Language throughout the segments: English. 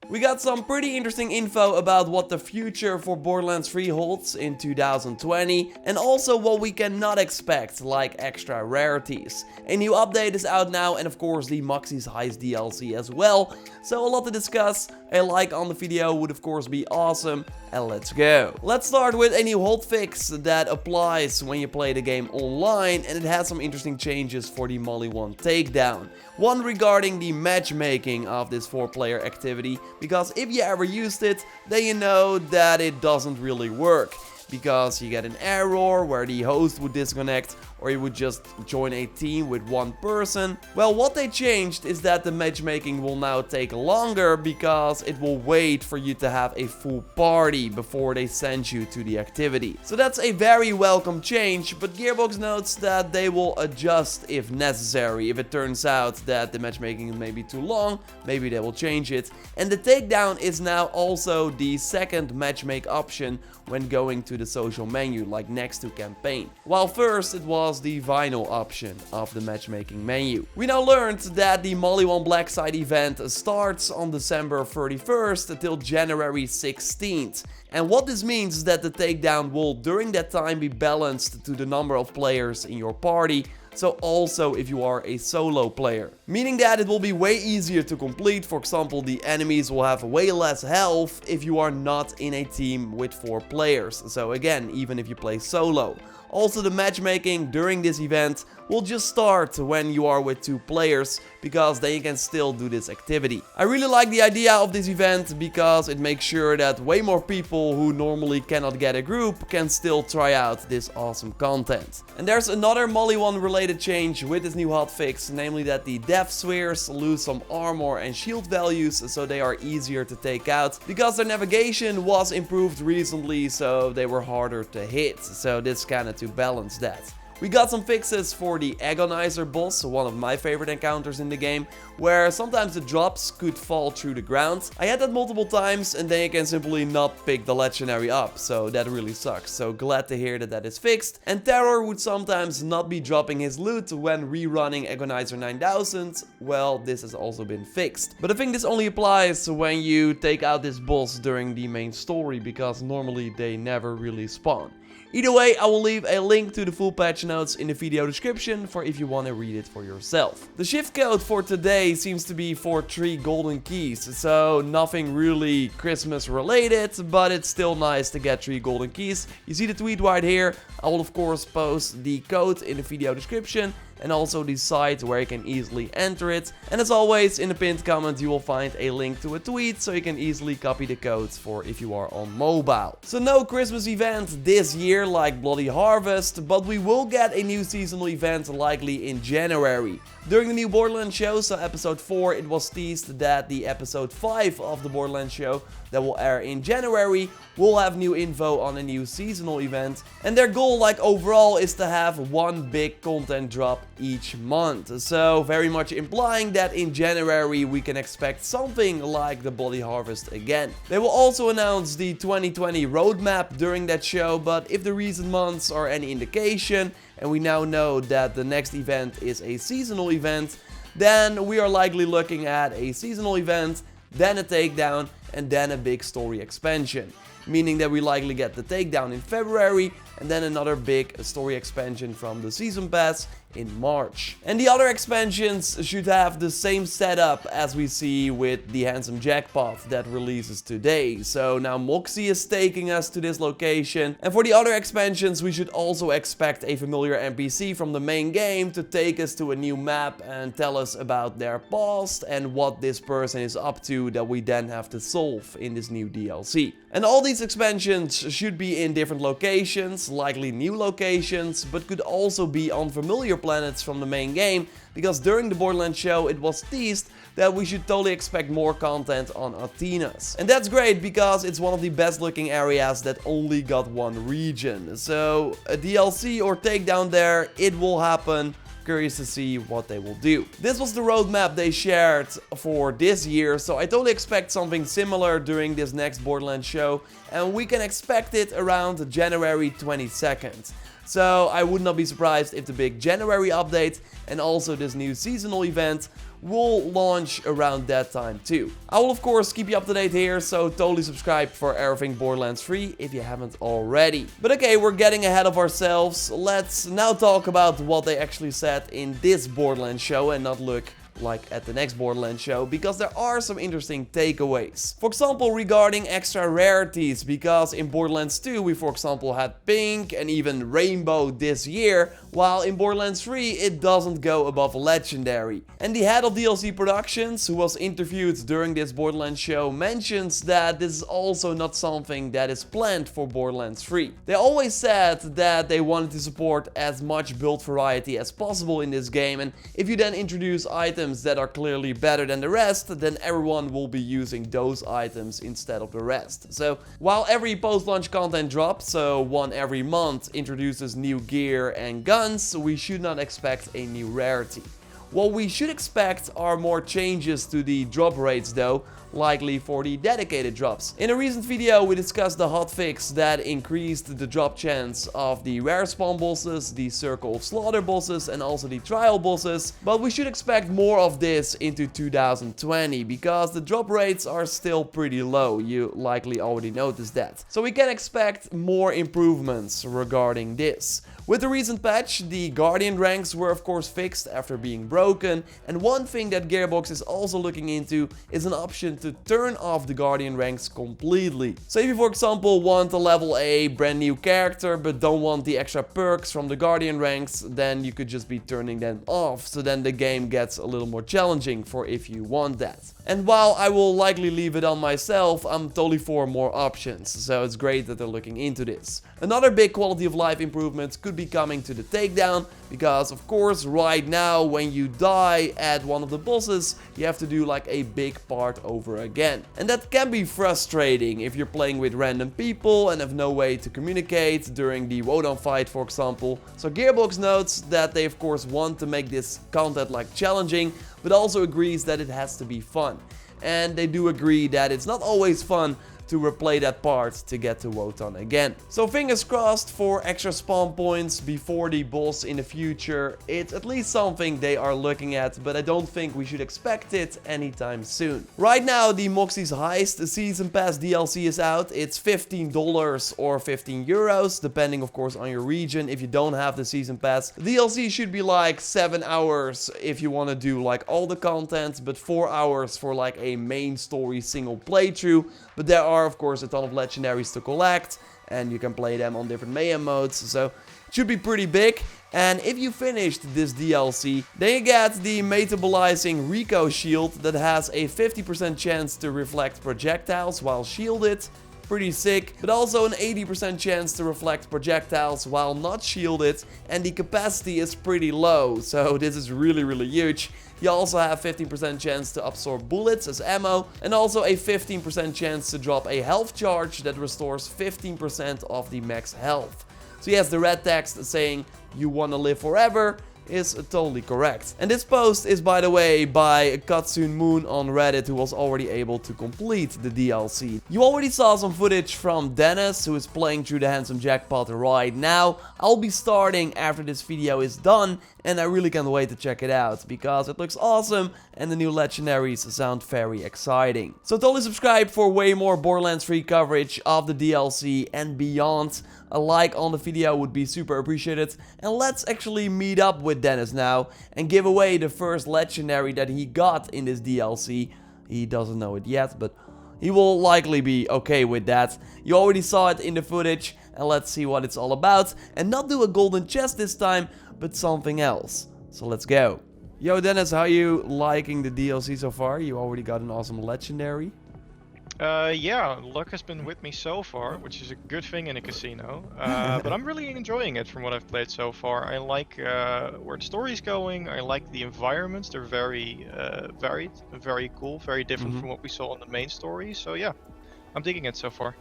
We got some pretty interesting info about what the future for Borderlands 3 holds in 2020 and also what we cannot expect, like extra rarities. A new update is out now and of course the Moxie's Heist DLC as well, so a lot to discuss. A like on the video would of course be awesome, and let's go. Let's start with a new hotfix that applies when you play the game online, and it has some interesting changes for the Molly 1 takedown. One regarding the matchmaking of this 4-player activity, because if you ever used it, then you know that it doesn't really work. Because you get an error where the host would disconnect or you would just join a team with one person. Well, what they changed is that the matchmaking will now take longer because it will wait for you to have a full party before they send you to the activity. So that's a very welcome change, but Gearbox notes that they will adjust if necessary. If it turns out that the matchmaking may be too long, maybe they will change it. And the takedown is now also the second matchmake option when going to the social menu, like next to campaign. While first it was the vinyl option of the matchmaking menu. We now learned that the Molly 1 Black Site event starts on December 31st until January 16th. And what this means is that the takedown will during that time be balanced to the number of players in your party. So also if you are a solo player. Meaning that it will be way easier to complete. For example, the enemies will have way less health if you are not in a team with 4 players. So again, even if you play solo. Also, the matchmaking during this event will just start when you are with 2 players, because then you can still do this activity. I really like the idea of this event because it makes sure that way more people who normally cannot get a group can still try out this awesome content. And there's another Molly 1 related change with this new hotfix, namely that the death spheres lose some armor and shield values, so they are easier to take out, because their navigation was improved recently, so they were harder to hit. So this kind of to balance that. We got some fixes for the Agonizer boss, one of my favorite encounters in the game, where sometimes the drops could fall through the ground. I had that multiple times and then you can simply not pick the legendary up, so that really sucks. So glad to hear that that is fixed. And Terror would sometimes not be dropping his loot when rerunning Agonizer 9000. Well, this has also been fixed. But I think this only applies when you take out this boss during the main story, because normally they never really spawn. Either way, I will leave a link to the full patch notes in the video description for if you want to read it for yourself. The shift code for today seems to be for 3 golden keys, so nothing really Christmas related, but it's still nice to get 3 golden keys. You see the tweet right here. I will of course post the code in the video description and also the site where you can easily enter it. And as always, in the pinned comment you will find a link to a tweet so you can easily copy the codes for if you are on mobile. So no Christmas event this year like Bloody Harvest, but we will get a new seasonal event likely in January. During the new Borderlands show, so episode 4, it was teased that the episode 5 of the Borderlands show that will air in January will have new info on a new seasonal event. And their goal, like overall, is to have 1 big content drop each month. So very much implying that in January we can expect something like the Bloody Harvest again. They will also announce the 2020 roadmap during that show, but if the recent months are any indication, and we now know that the next event is a seasonal event, then we are likely looking at a seasonal event, then a takedown, and then a big story expansion. Meaning that we likely get the takedown in February, and then another big story expansion from the season pass in March. And the other expansions should have the same setup as we see with the Handsome Jackpot that releases today. So now Moxie is taking us to this location, and for the other expansions we should also expect a familiar NPC from the main game to take us to a new map and tell us about their past and what this person is up to that we then have to solve in this new DLC. And all these expansions should be in different locations, likely new locations, but could also be on familiar planets from the main game, because during the Borderlands show it was teased that we should totally expect more content on Athenas. And that's great because it's one of the best looking areas that only got 1 region. So a DLC or takedown there, it will happen. Curious to see what they will do. This was the roadmap they shared for this year, so I totally expect something similar during this next Borderlands show, and we can expect it around January 22nd. So I would not be surprised if the big January update and also this new seasonal event will launch around that time too. I will of course keep you up to date here, so totally subscribe for everything Borderlands 3 if you haven't already. But okay, we're getting ahead of ourselves. Let's now talk about what they actually said in this Borderlands show and not look like at the next Borderlands show, because there are some interesting takeaways. For example, regarding extra rarities, because in Borderlands 2 we for example had pink and even rainbow this year, while in Borderlands 3 it doesn't go above legendary. And the head of DLC Productions, who was interviewed during this Borderlands show, mentions that this is also not something that is planned for Borderlands 3. They always said that they wanted to support as much build variety as possible in this game, and if you then introduce items that are clearly better than the rest, then everyone will be using those items instead of the rest. So while every post-launch content drop, so one every month, introduces new gear and guns, we should not expect a new rarity. What we should expect are more changes to the drop rates though, likely for the dedicated drops. In a recent video we discussed the hotfix that increased the drop chance of the rare spawn bosses, the Circle of Slaughter bosses and also the trial bosses, but we should expect more of this into 2020 because the drop rates are still pretty low. You likely already noticed that. So we can expect more improvements regarding this. With the recent patch, the Guardian ranks were of course fixed after being broken, and one thing that Gearbox is also looking into is an option to turn off the Guardian ranks completely. So if you for example want to level a brand new character but don't want the extra perks from the Guardian ranks, then you could just be turning them off, so then the game gets a little more challenging for if you want that. And while I will likely leave it on myself, I'm totally for more options, so it's great that they're looking into this. Another big quality of life improvement could be coming to the takedown, because of course right now when you die at one of the bosses, you have to do like a big part over again. And that can be frustrating if you're playing with random people and have no way to communicate during the Wodan fight, for example. So Gearbox notes that they of course want to make this content like challenging, but also agrees that it has to be fun. And they do agree that it's not always fun to replay that part to get to Wotan again. So fingers crossed for extra spawn points before the boss in the future. It's at least something they are looking at, but I don't think we should expect it anytime soon. Right now the Moxie's Heist Season Pass DLC is out. It's $15 or 15 euros, depending of course on your region. If you don't have the Season Pass, DLC should be like 7 hours if you want to do like all the content, but 4 hours for like a main story single playthrough. But there are of course a ton of legendaries to collect and you can play them on different mayhem modes, so it should be pretty big. And if you finished this DLC, then you get the metabolizing Rico shield that has a 50% chance to reflect projectiles while shielded. Pretty sick, but also an 80% chance to reflect projectiles while not shielded, and the capacity is pretty low, so this is really huge. You also have 15% chance to absorb bullets as ammo, and also a 15% chance to drop a health charge that restores 15% of the max health. So yes, the red text saying you wanna live forever is totally correct. And this post is by the way by Katsun Moon on Reddit, who was already able to complete the DLC. You already saw some footage from Dennis, who is playing through the Handsome Jackpot right now. I'll be starting after this video is done, and I really can't wait to check it out because it looks awesome and the new legendaries sound very exciting. So totally subscribe for way more Borderlands 3 coverage of the DLC and beyond. A like on the video would be super appreciated, and let's actually meet up with Dennis now and give away the first legendary that he got in this DLC. He doesn't know it yet, but he will likely be okay with that. You already saw it in the footage, and let's see what it's all about, and not do a golden chest this time, but something else. So let's go. Yo Dennis, how are you liking the DLC so far? You already got an awesome legendary. Yeah, luck has been with me so far, which is a good thing in a casino. But I'm really enjoying it from what I've played so far. I like where the story's going. I like the environments. They're very varied, very cool, very different from what we saw in the main story. So yeah, I'm digging it so far.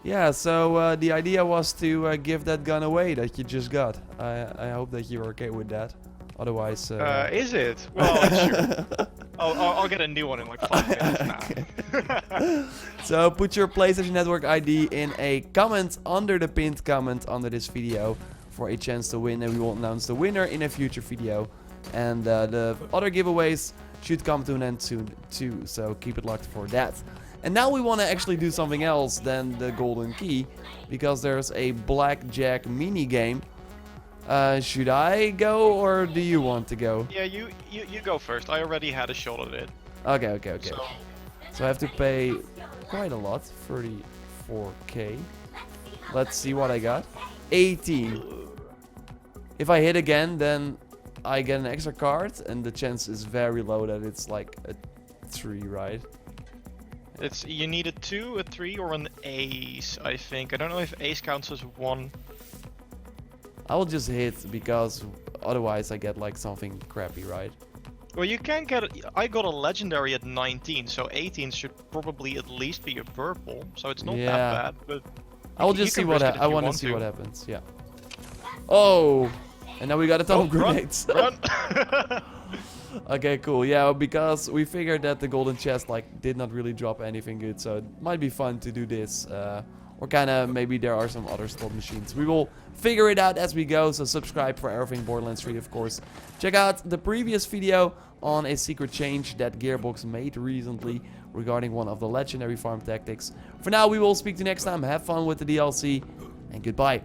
Yeah, so the idea was to give that gun away that you just got. I hope that you're okay with that. Otherwise... Is it? Well, sure. I'll get a new one in like 5 minutes now. So put your PlayStation Network ID in a comment under the pinned comment under this video for a chance to win, and we will announce the winner in a future video. And the other giveaways should come to an end soon too, so keep it locked for that. And now we want to actually do something else than the golden key, because there's a Blackjack Minigame. Should I go, or do you want to go? Yeah, you go first. I already had a shot at it. Okay. So I have to pay quite a lot, 34k. Let's see what I got. 18. If I hit again, then I get an extra card, and the chance is very low that it's like a 3, right? You need a 2, a 3, or an ace, I think. I don't know if ace counts as 1. I will just hit, because otherwise I get like something crappy, right? Well, you can get it. I got a legendary at 19, so 18 should probably at least be a purple. So it's not that bad. But I will just see what I want to see what happens. Yeah. Oh, and now we got a ton of grenades. Run. Okay, cool. Yeah, because we figured that the golden chest like did not really drop anything good, so it might be fun to do this. Or kind of maybe there are some other slot machines. We will figure it out as we go, so subscribe for everything Borderlands 3, of course. Check out the previous video on a secret change that Gearbox made recently regarding one of the legendary farm tactics. For now, we will speak to you next time. Have fun with the DLC, and goodbye.